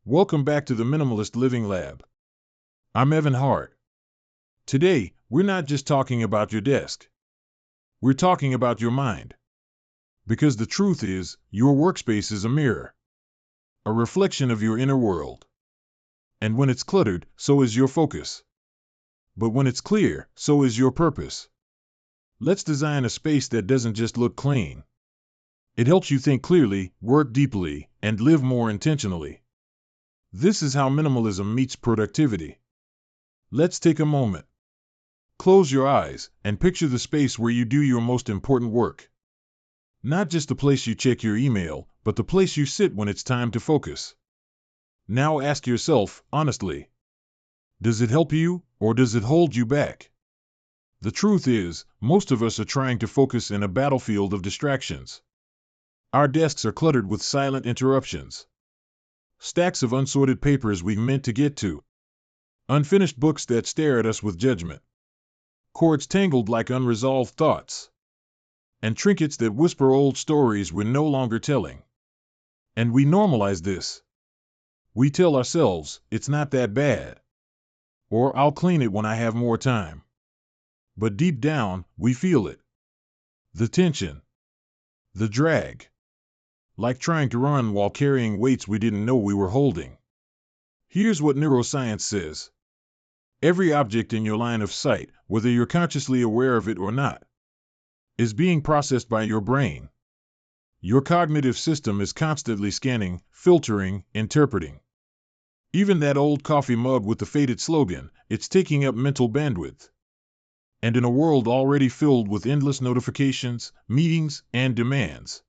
Welcome back to the Minimalist Living Lab. I'm Hart. Today, we're not just talking about your desk. We're talking about your mind. Because the truth is, your workspace is a mirror, a reflection of your inner world. And when it's cluttered, so is your focus. But when it's clear, so is your purpose. Let's design a space that doesn't just look clean. It helps you think clearly, work deeply, and live more intentionally. This is how minimalism meets productivity. Let's take a moment. Close your eyes and picture the space where you do your most important work. Not just the place you check your email, but the place you sit when it's time to focus. Now ask yourself, honestly, does it help you, or does it hold you back? The truth is, most of us are trying to focus in a battlefield of distractions. Our desks are cluttered with silent interruptions. Stacks of unsorted papers we meant to get to. Unfinished books that stare at us with judgment. Cords tangled like unresolved thoughts. And trinkets that whisper old stories we're no longer telling. And we normalize this. We tell ourselves, it's not that bad. Or I'll clean it when I have more time. But deep down, we feel it. The tension. The drag. Like trying to run while carrying weights we didn't know we were holding. Here's what neuroscience says. Every object in your line of sight, whether you're consciously aware of it or not, is being processed by your brain. Your cognitive system is constantly scanning, filtering, interpreting. Even that old coffee mug with the faded slogan, it's taking up mental bandwidth. And in a world already filled with endless notifications, meetings, and demands,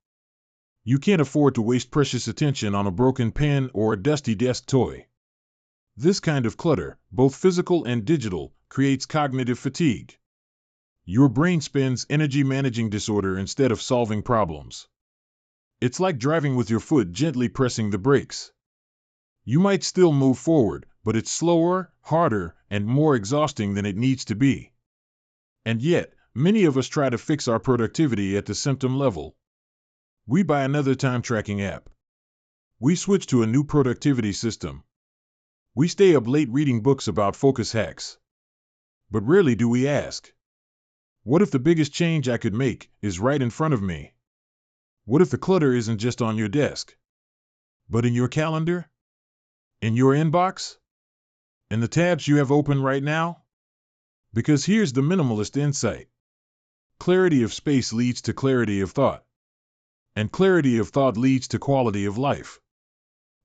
you can't afford to waste precious attention on a broken pen or a dusty desk toy. This kind of clutter, both physical and digital, creates cognitive fatigue. Your brain spends energy managing disorder instead of solving problems. It's like driving with your foot gently pressing the brakes. You might still move forward, but it's slower, harder, and more exhausting than it needs to be. And yet, many of us try to fix our productivity at the symptom level. We buy another time-tracking app. We switch to a new productivity system. We stay up late reading books about focus hacks. But rarely do we ask, what if the biggest change I could make is right in front of me? What if the clutter isn't just on your desk, but in your calendar? In your inbox? In the tabs you have open right now? Because here's the minimalist insight. Clarity of space leads to clarity of thought. And clarity of thought leads to quality of life.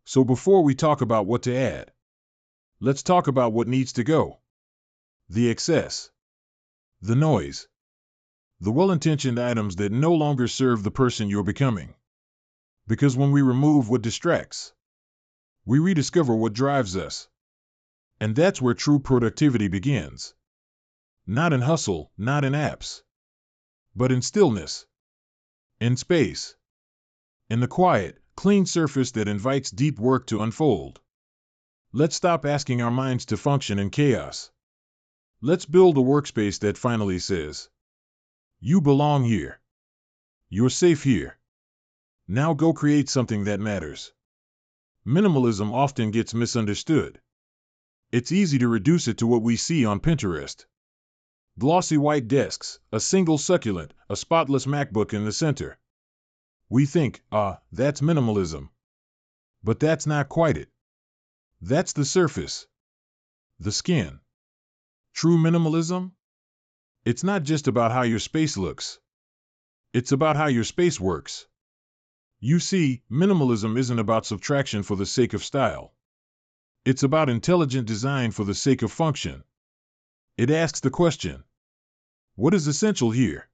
So before we talk about what to add, let's talk about what needs to go. The excess. The noise. The well-intentioned items that no longer serve the person you're becoming. Because when we remove what distracts, we rediscover what drives us. And that's where true productivity begins. Not in hustle, not in apps, but in stillness. In space. In the quiet, clean surface that invites deep work to unfold. Let's stop asking our minds to function in chaos. Let's build a workspace that finally says, you belong here. You're safe here. Now go create something that matters. Minimalism often gets misunderstood. It's easy to reduce it to what we see on Pinterest. Glossy white desks, a single succulent, a spotless MacBook in the center. We think, that's minimalism. But that's not quite it. That's the surface. The skin. True minimalism? It's not just about how your space looks. It's about how your space works. You see, minimalism isn't about subtraction for the sake of style. It's about intelligent design for the sake of function. It asks the question, what is essential here?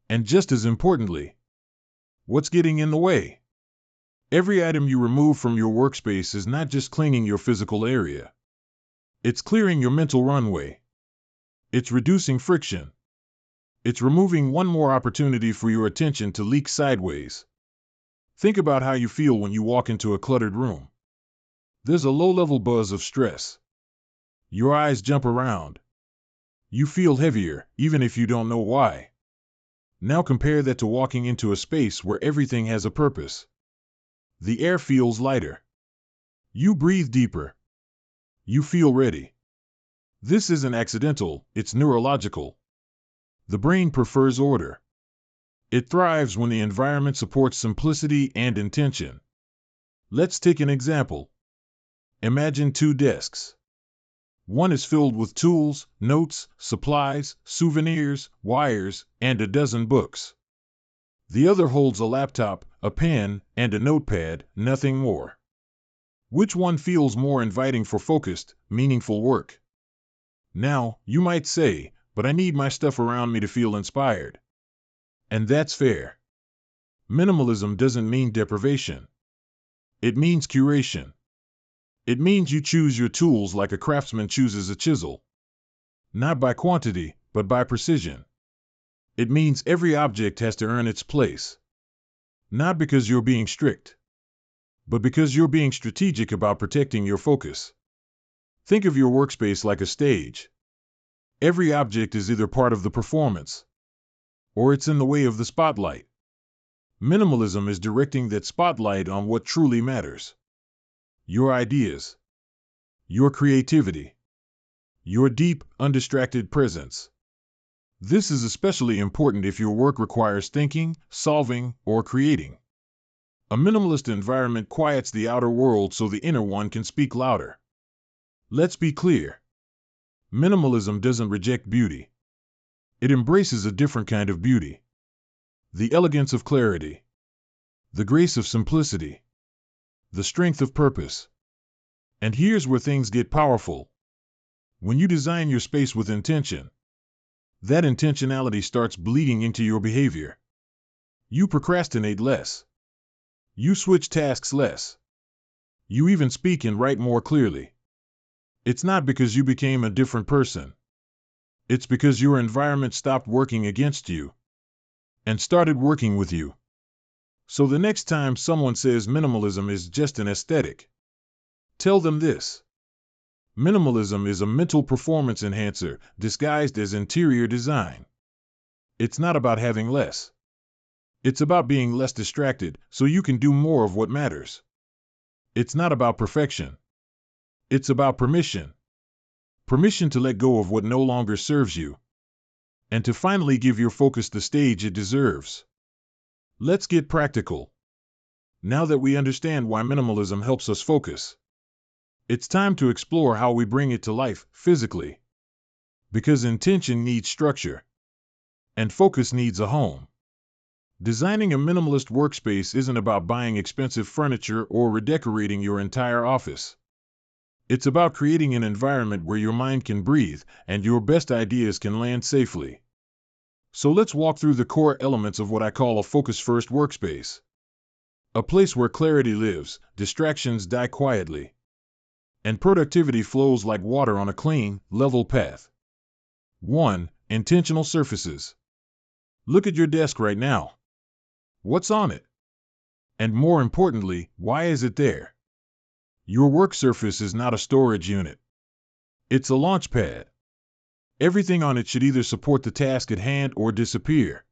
And just as importantly, what's getting in the way? Every item you remove from your workspace is not just cleaning your physical area. It's clearing your mental runway. It's reducing friction. It's removing one more opportunity for your attention to leak sideways. Think about how you feel when you walk into a cluttered room. There's a low-level buzz of stress. Your eyes jump around. You feel heavier, even if you don't know why. Now compare that to walking into a space where everything has a purpose. The air feels lighter. You breathe deeper. You feel ready. This isn't accidental, it's neurological. The brain prefers order. It thrives when the environment supports simplicity and intention. Let's take an example. Imagine two desks. One is filled with tools, notes, supplies, souvenirs, wires, and a dozen books. The other holds a laptop, a pen, and a notepad, nothing more. Which one feels more inviting for focused, meaningful work? Now, you might say, but I need my stuff around me to feel inspired. And that's fair. Minimalism doesn't mean deprivation. It means curation. It means you choose your tools like a craftsman chooses a chisel. Not by quantity, but by precision. It means every object has to earn its place. Not because you're being strict, but because you're being strategic about protecting your focus. Think of your workspace like a stage. Every object is either part of the performance, or it's in the way of the spotlight. Minimalism is directing that spotlight on what truly matters. Your ideas, your creativity, your deep, undistracted presence. This is especially important if your work requires thinking, solving, or creating. A minimalist environment quiets the outer world so the inner one can speak louder. Let's be clear. Minimalism doesn't reject beauty. It embraces a different kind of beauty. The elegance of clarity. The grace of simplicity. The strength of purpose. And here's where things get powerful. When you design your space with intention, that intentionality starts bleeding into your behavior. You procrastinate less. You switch tasks less. You even speak and write more clearly. It's not because you became a different person. It's because your environment stopped working against you and started working with you. So the next time someone says minimalism is just an aesthetic, tell them this. Minimalism is a mental performance enhancer disguised as interior design. It's not about having less. It's about being less distracted so you can do more of what matters. It's not about perfection. It's about permission. Permission to let go of what no longer serves you, and to finally give your focus the stage it deserves. Let's get practical. Now that we understand why minimalism helps us focus, it's time to explore how we bring it to life physically. Because intention needs structure, and focus needs a home. Designing a minimalist workspace isn't about buying expensive furniture or redecorating your entire office. It's about creating an environment where your mind can breathe and your best ideas can land safely. So let's walk through the core elements of what I call a focus-first workspace. A place where clarity lives, distractions die quietly, and productivity flows like water on a clean, level path. 1. Intentional surfaces. Look at your desk right now. What's on it? And more importantly, why is it there? Your work surface is not a storage unit. It's a launch pad. Everything on it should either support the task at hand or disappear.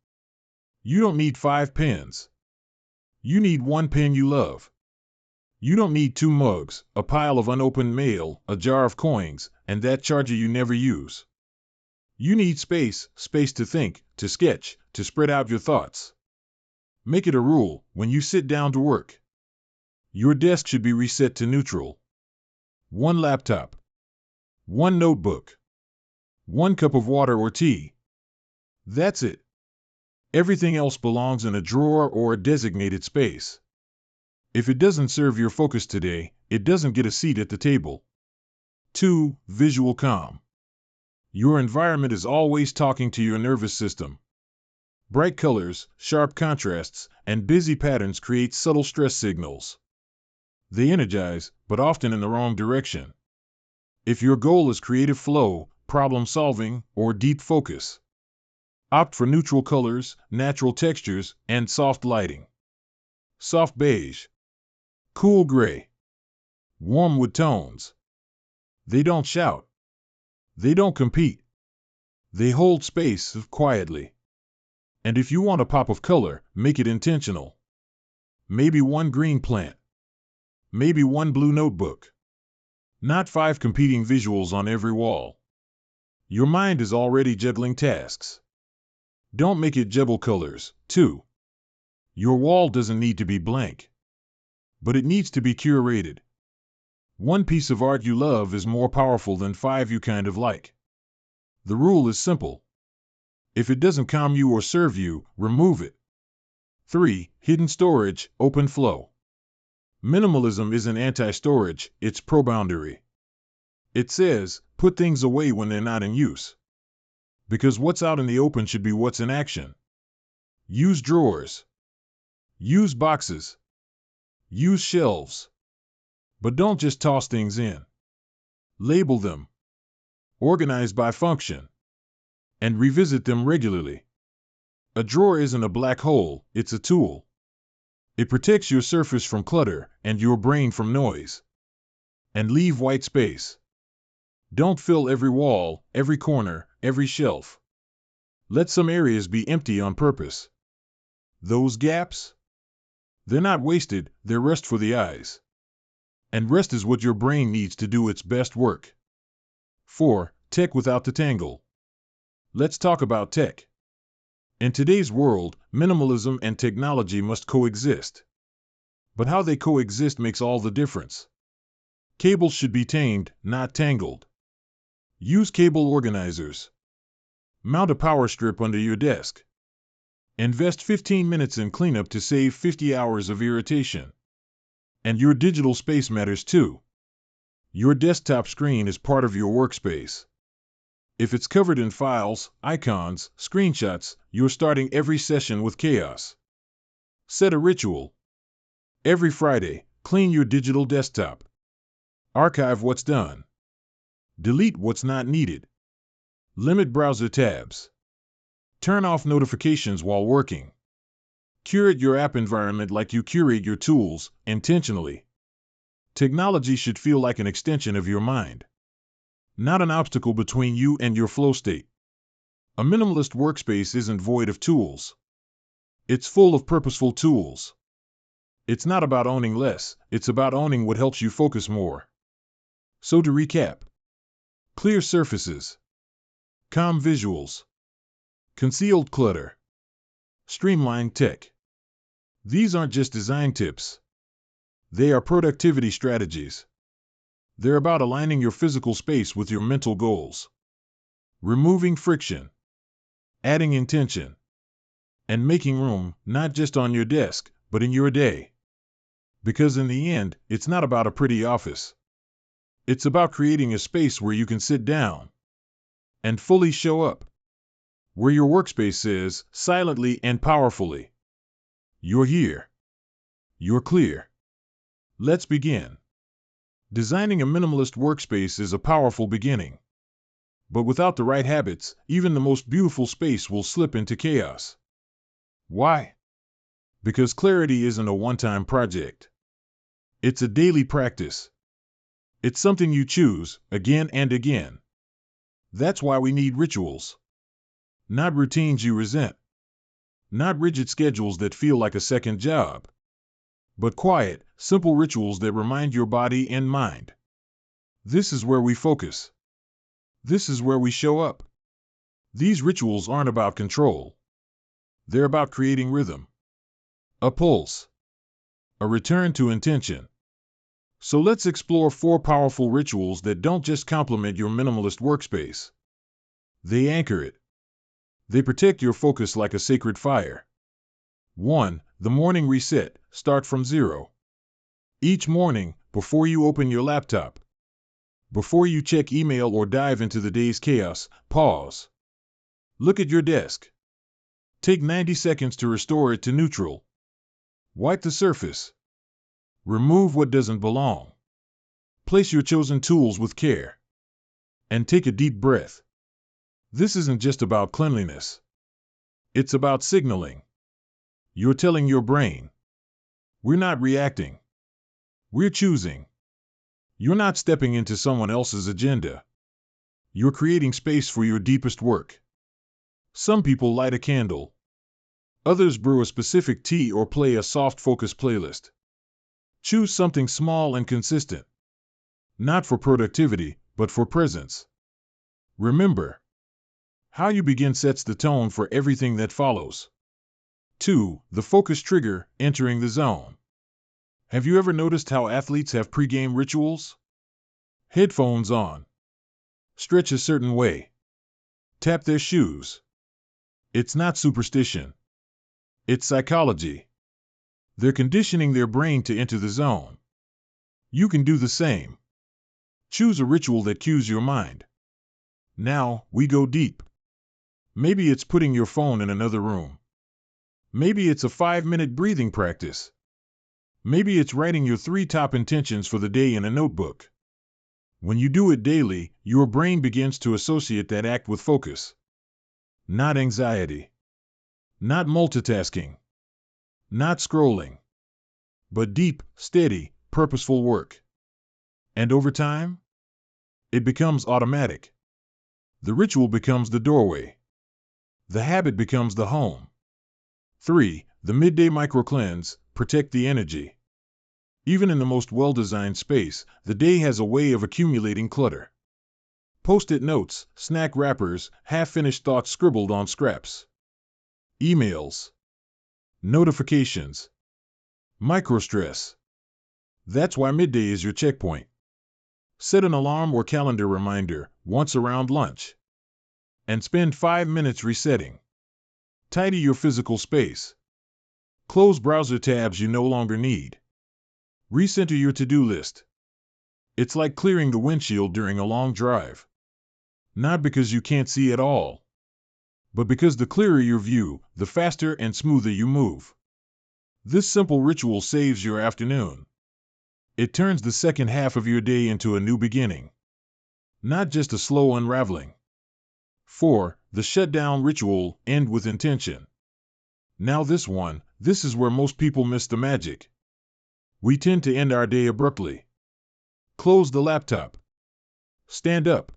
You don't need 5 pens. You need one pen you love. You don't need 2 mugs, a pile of unopened mail, a jar of coins, and that charger you never use. You need space to think, to sketch, to spread out your thoughts. Make it a rule when you sit down to work. Your desk should be reset to neutral. 1 laptop. 1 notebook. 1 cup of water or tea. That's it. Everything else belongs in a drawer or a designated space. If it doesn't serve your focus today, it doesn't get a seat at the table. 2. Visual calm. Your environment is always talking to your nervous system. Bright colors, sharp contrasts, and busy patterns create subtle stress signals. They energize, but often in the wrong direction. If your goal is creative flow, problem solving, or deep focus, opt for neutral colors, natural textures, and soft lighting. Soft beige. Cool gray. Warm wood tones. They don't shout. They don't compete. They hold space quietly. And if you want a pop of color, make it intentional. Maybe 1 green plant. Maybe one blue notebook. Not 5 competing visuals on every wall. Your mind is already juggling tasks. Don't make it juggle colors, too. Your wall doesn't need to be blank. But it needs to be curated. One piece of art you love is more powerful than 5 you kind of like. The rule is simple. If it doesn't calm you or serve you, remove it. 3. Hidden storage, open flow. Minimalism isn't anti-storage, it's pro-boundary. It says, put things away when they're not in use. Because what's out in the open should be what's in action. Use drawers. Use boxes. Use shelves. But don't just toss things in. Label them. Organize by function. And revisit them regularly. A drawer isn't a black hole, it's a tool. It protects your surface from clutter and your brain from noise. And leave white space. Don't fill every wall, every corner, every shelf. Let some areas be empty on purpose. Those gaps? They're not wasted, they're rest for the eyes. And rest is what your brain needs to do its best work. 4. Tech without the tangle. Let's talk about tech. In today's world, minimalism and technology must coexist. But how they coexist makes all the difference. Cables should be tamed, not tangled. Use cable organizers. Mount a power strip under your desk. Invest 15 minutes in cleanup to save 50 hours of irritation. And your digital space matters too. Your desktop screen is part of your workspace. If it's covered in files, icons, screenshots, you're starting every session with chaos. Set a ritual. Every Friday, clean your digital desktop. Archive what's done. Delete what's not needed. Limit browser tabs. Turn off notifications while working. Curate your app environment like you curate your tools, intentionally. Technology should feel like an extension of your mind. Not an obstacle between you and your flow state. A minimalist workspace isn't void of tools. It's full of purposeful tools. It's not about owning less, it's about owning what helps you focus more. So to recap, clear surfaces, calm visuals, concealed clutter, streamlined tech. These aren't just design tips. They are productivity strategies. They're about aligning your physical space with your mental goals, removing friction, adding intention, and making room not just on your desk, but in your day. Because in the end, it's not about a pretty office. It's about creating a space where you can sit down and fully show up. Where your workspace says, silently and powerfully, you're here. You're clear. Let's begin. Designing a minimalist workspace is a powerful beginning. But without the right habits, even the most beautiful space will slip into chaos. Why? Because clarity isn't a one-time project. It's a daily practice. It's something you choose, again and again. That's why we need rituals. Not routines you resent. Not rigid schedules that feel like a second job. But quiet, simple rituals that remind your body and mind. This is where we focus. This is where we show up. These rituals aren't about control. They're about creating rhythm. A pulse. A return to intention. So let's explore 4 powerful rituals that don't just complement your minimalist workspace. They anchor it. They protect your focus like a sacred fire. 1. The morning reset. Start from 0. Each morning, before you open your laptop, before you check email or dive into the day's chaos, pause. Look at your desk. Take 90 seconds to restore it to neutral. Wipe the surface. Remove what doesn't belong. Place your chosen tools with care. And take a deep breath. This isn't just about cleanliness. It's about signaling. You're telling your brain, we're not reacting. We're choosing. You're not stepping into someone else's agenda. You're creating space for your deepest work. Some people light a candle. Others brew a specific tea or play a soft focus playlist. Choose something small and consistent, not for productivity, but for presence. Remember, how you begin sets the tone for everything that follows. 2. The focus trigger, entering the zone. Have you ever noticed how athletes have pregame rituals? Headphones on. Stretch a certain way. Tap their shoes. It's not superstition. It's psychology. They're conditioning their brain to enter the zone. You can do the same. Choose a ritual that cues your mind. Now, we go deep. Maybe it's putting your phone in another room. Maybe it's a 5-minute breathing practice. Maybe it's writing your 3 top intentions for the day in a notebook. When you do it daily, your brain begins to associate that act with focus. Not anxiety. Not multitasking. Not scrolling. But deep, steady, purposeful work. And over time, it becomes automatic. The ritual becomes the doorway. The habit becomes the home. 3. The midday micro-cleanse, protect the energy. Even in the most well-designed space, the day has a way of accumulating clutter. Post-it notes, snack wrappers, half-finished thoughts scribbled on scraps. Emails. Notifications. Micro-stress. That's why midday is your checkpoint. Set an alarm or calendar reminder once around lunch. And spend 5 minutes resetting. Tidy your physical space. Close browser tabs you no longer need. Recenter your to-do list. It's like clearing the windshield during a long drive. Not because you can't see at all, but because the clearer your view, the faster and smoother you move. This simple ritual saves your afternoon. It turns the second half of your day into a new beginning, not just a slow unraveling. 4. The shutdown ritual, end with intention. Now this is where most people miss the magic. We tend to end our day abruptly. Close the laptop. Stand up.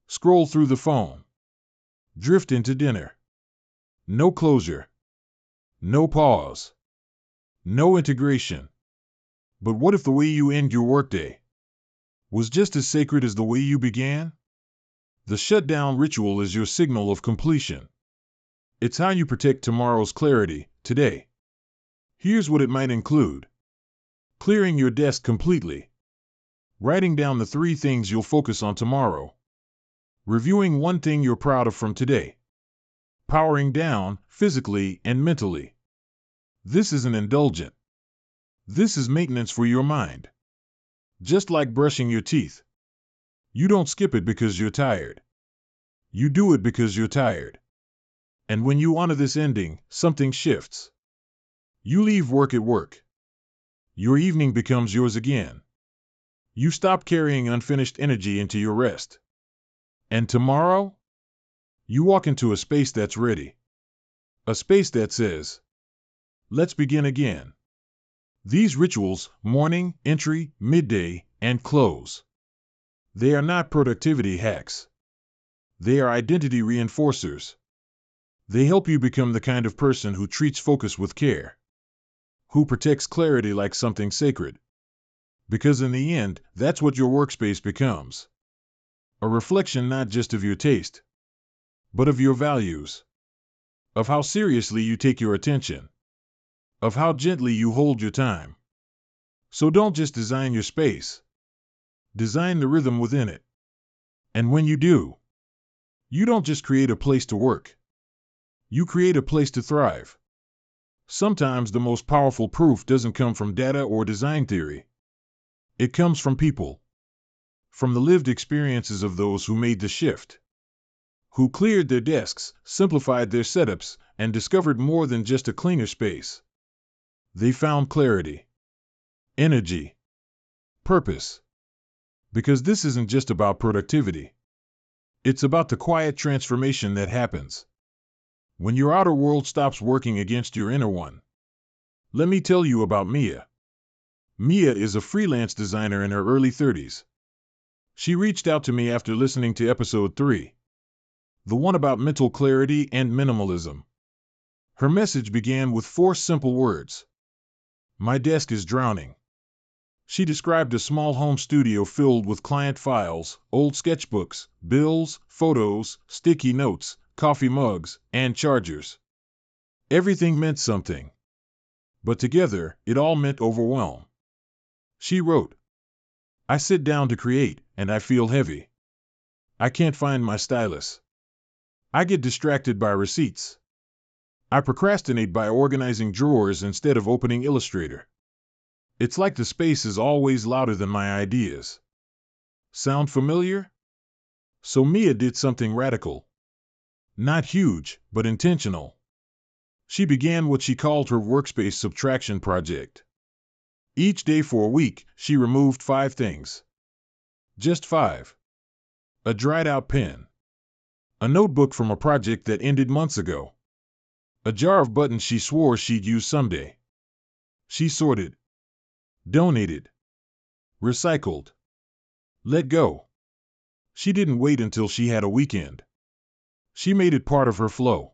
Scroll through the phone. Drift into dinner. No closure. No pause. No integration. But what if the way you end your workday was just as sacred as the way you began? The shutdown ritual is your signal of completion. It's how you protect tomorrow's clarity, today. Here's what it might include. Clearing your desk completely. Writing down the 3 things you'll focus on tomorrow. Reviewing 1 thing you're proud of from today. Powering down, physically and mentally. This isn't indulgent. This is maintenance for your mind. Just like brushing your teeth. You don't skip it because you're tired. You do it because you're tired. And when you honor this ending, something shifts. You leave work at work. Your evening becomes yours again. You stop carrying unfinished energy into your rest. And tomorrow, you walk into a space that's ready. A space that says, let's begin again. These rituals, morning, entry, midday, and close. They are not productivity hacks. They are identity reinforcers. They help you become the kind of person who treats focus with care. Who protects clarity like something sacred. Because in the end, that's what your workspace becomes. A reflection not just of your taste, but of your values. Of how seriously you take your attention. Of how gently you hold your time. So don't just design your space. Design the rhythm within it. And when you do, you don't just create a place to work. You create a place to thrive. Sometimes the most powerful proof doesn't come from data or design theory. It comes from people. From the lived experiences of those who made the shift. Who cleared their desks, simplified their setups, and discovered more than just a cleaner space. They found clarity, energy, purpose. Because this isn't just about productivity. It's about the quiet transformation that happens when your outer world stops working against your inner one. Let me tell you about Mia. Mia is a freelance designer in her early 30s. She reached out to me after listening to episode 3, the one about mental clarity and minimalism. Her message began with 4 simple words. My desk is drowning. She described a small home studio filled with client files, old sketchbooks, bills, photos, sticky notes, coffee mugs, and chargers. Everything meant something. But together, it all meant overwhelm. She wrote, "I sit down to create, and I feel heavy. I can't find my stylus. I get distracted by receipts. I procrastinate by organizing drawers instead of opening Illustrator. It's like the space is always louder than my ideas." Sound familiar? So Mia did something radical. Not huge, but intentional. She began what she called her workspace subtraction project. Each day for a week, she removed 5 things. Just 5. A dried-out pen. A notebook from a project that ended months ago. A jar of buttons she swore she'd use someday. She sorted. Donated. Recycled. Let go. She didn't wait until she had a weekend. She made it part of her flow.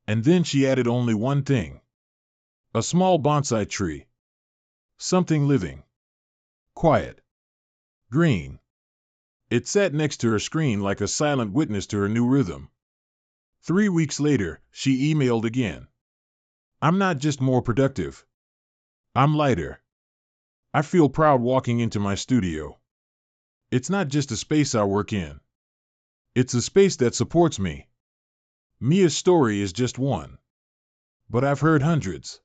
And then she added only one thing. A small bonsai tree. Something living. Quiet. Green. It sat next to her screen like a silent witness to her new rhythm. 3 weeks later, she emailed again. "I'm not just more productive. I'm lighter. I feel proud walking into my studio. It's not just a space I work in. It's a space that supports me." Mia's story is just one. But I've heard hundreds.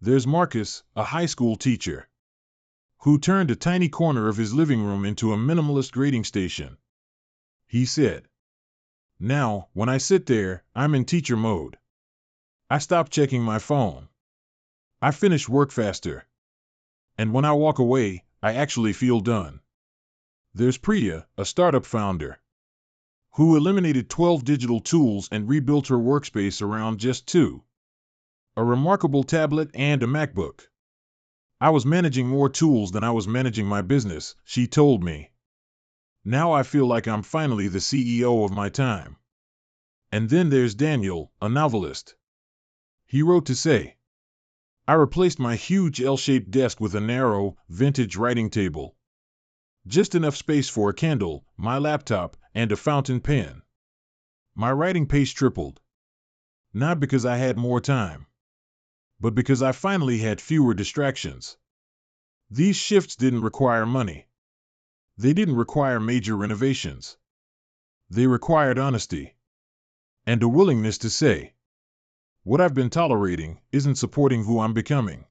There's Marcus, a high school teacher, who turned a tiny corner of his living room into a minimalist grading station. He said, "Now, when I sit there, I'm in teacher mode. I stop checking my phone. I finish work faster. And when I walk away, I actually feel done." There's Priya, a startup founder, who eliminated 12 digital tools and rebuilt her workspace around just 2. A remarkable tablet and a MacBook. "I was managing more tools than I was managing my business," she told me. "Now I feel like I'm finally the CEO of my time." And then there's Daniel, a novelist. He wrote to say, "I replaced my huge L-shaped desk with a narrow, vintage writing table. Just enough space for a Kindle, my laptop, and a fountain pen. My writing pace tripled. Not because I had more time, but because I finally had fewer distractions." These shifts didn't require money. They didn't require major renovations. They required honesty. And a willingness to say, what I've been tolerating isn't supporting who I'm becoming.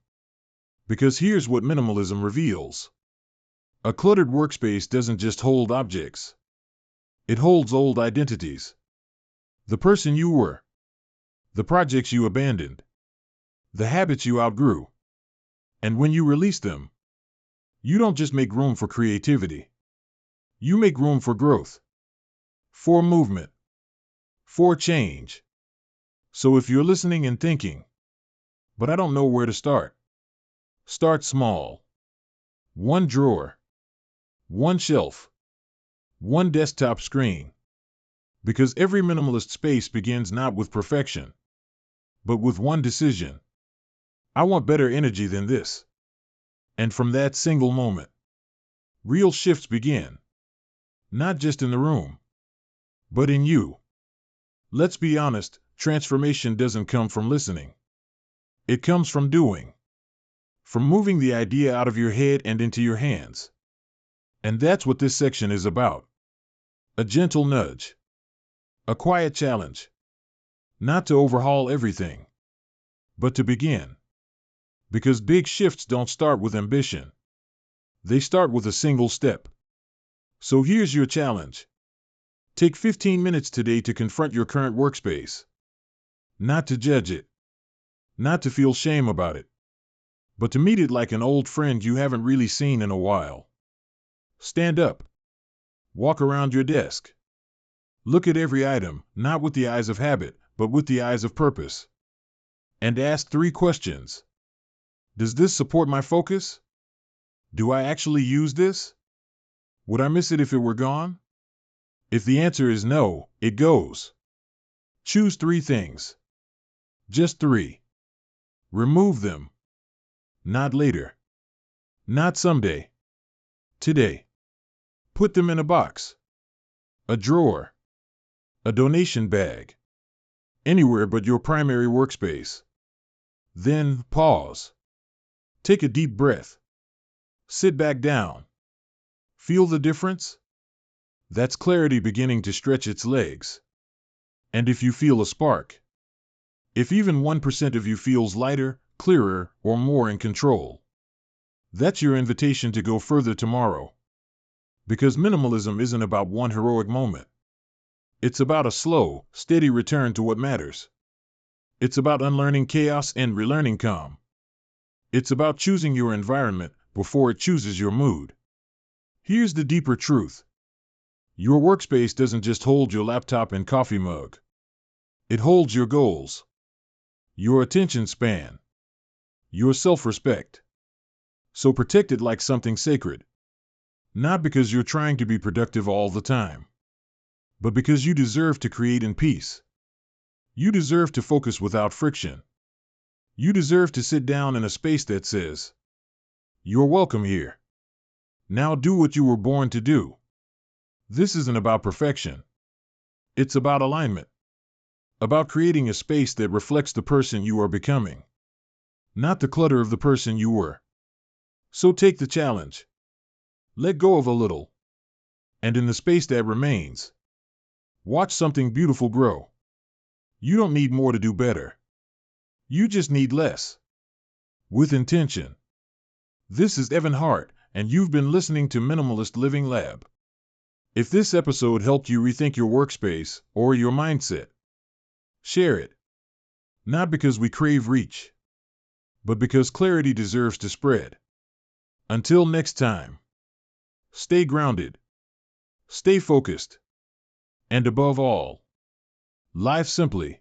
Because here's what minimalism reveals. A cluttered workspace doesn't just hold objects. It holds old identities. The person you were. The projects you abandoned. The habits you outgrew. And when you release them, you don't just make room for creativity. You make room for growth. For movement. For change. So if you're listening and thinking, "But I don't know where to start," start small. 1 drawer. 1 shelf. 1 desktop screen. Because every minimalist space begins not with perfection, but with one decision. I want better energy than this. And from that single moment, real shifts begin. Not just in the room, but in you. Let's be honest, transformation doesn't come from listening. It comes from doing. From moving the idea out of your head and into your hands. And that's what this section is about. A gentle nudge. A quiet challenge. Not to overhaul everything, but to begin. Because big shifts don't start with ambition. They start with a single step. So here's your challenge. Take 15 minutes today to confront your current workspace. Not to judge it. Not to feel shame about it. But to meet it like an old friend you haven't really seen in a while. Stand up. Walk around your desk. Look at every item, not with the eyes of habit, but with the eyes of purpose. And ask 3 questions. Does this support my focus? Do I actually use this? Would I miss it if it were gone? If the answer is no, it goes. Choose 3 things. Just 3. Remove them. Not later. Not someday. Today. Put them in a box, a drawer, a donation bag, anywhere but your primary workspace. Then pause. Take a deep breath. Sit back down. Feel the difference? That's clarity beginning to stretch its legs. And if you feel a spark, if even 1% of you feels lighter, clearer, or more in control, that's your invitation to go further tomorrow. Because minimalism isn't about one heroic moment. It's about a slow, steady return to what matters. It's about unlearning chaos and relearning calm. It's about choosing your environment before it chooses your mood. Here's the deeper truth. Your workspace doesn't just hold your laptop and coffee mug. It holds your goals, your attention span, your self-respect. So protect it like something sacred. Not because you're trying to be productive all the time, but because you deserve to create in peace. You deserve to focus without friction. You deserve to sit down in a space that says, "You're welcome here. Now do what you were born to do." This isn't about perfection. It's about alignment. About creating a space that reflects the person you are becoming, not the clutter of the person you were. So take the challenge. Let go of a little. And in the space that remains, watch something beautiful grow. You don't need more to do better. You just need less. With intention. This is Evan Hart, and you've been listening to Minimalist Living Lab. If this episode helped you rethink your workspace or your mindset, share it. Not because we crave reach, but because clarity deserves to spread. Until next time, stay grounded, stay focused, and above all, live simply.